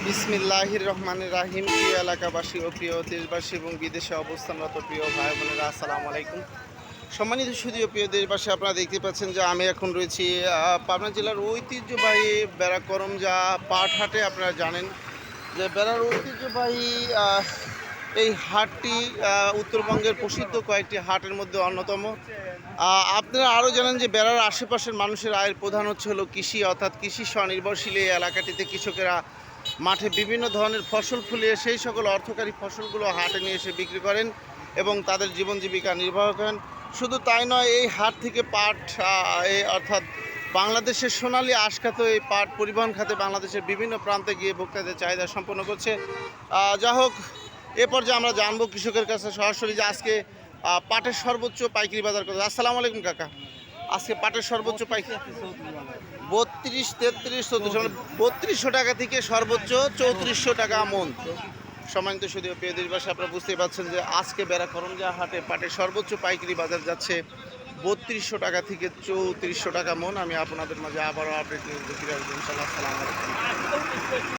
বিসমিল্লাহির রহমানির রাহিম। প্রিয় এলাকাবাসী ও প্রিয় দেশবাসী এবং বিদেশে অবস্থানরত প্রিয় ভাই বোনেরা, আসসালামু আলাইকুম। সম্মানিত সুধীয় প্রিয় দেশবাসী, আপনারা দেখতে পাচ্ছেন যে আমি এখন রয়েছি পাবনা জেলার ঐতিহ্যবাহী বেড়াকরমজা পাট হাটে। আপনারা জানেন যে বেড়ার ঐতিহ্যবাহী এই হাটটি উত্তরবঙ্গের প্রসিদ্ধ কয়েকটি হাটের মধ্যে অন্যতম। আপনারা আরও জানেন যে বেড়ার আশেপাশের মানুষের আয়ের প্রধান হলো কৃষি, অর্থাৎ কৃষি স্বনির্ভরশীল এই এলাকাটিতে কৃষকেরা মাঠে বিভিন্ন ধরনের ফসল ফলিয়ে সেই সকল অর্থকারী ফসলগুলো হাটে নিয়ে এসে বিক্রি করেন এবং তাদের জীবন জীবিকা নির্বাহ করেন। শুধু তাই নয়, এই হাট থেকে পাট অর্থাৎ বাংলাদেশের সোনালী আশখাত এই পাট পরিবহন খাতে বাংলাদেশের বিভিন্ন প্রান্তে গিয়ে ভোক্তাদের চাহিদা সম্পন্ন করছে। যা হোক, এ পর্যায়ে আমরা জানবো কৃষকের কাছে সরাসরি যে আজকে পাটের সর্বোচ্চ পাইকারি বাজার কত। আসসালামু আলাইকুম কাকা, আজকে পাটের সর্বোচ্চ পাইকারি 32, 33, 34 মানে 3200 টাকা থেকে সর্বোচ্চ 3400 টাকা মন। সম্মানিত শুধু প্রিয় দেশবাসী, আপনারা বুঝতেই পারছেন যে আজকে বেড়াকরমজা হাটে পাটের সর্বোচ্চ পাইকারি বাজার যাচ্ছে 3200 টাকা থেকে 3400 টাকা মন। আমি আপনাদের মাঝে আবারও আপডেট নিয়ে ফিরে আসবো ইনশাআল্লাহ। আসসালামু আলাইকুম।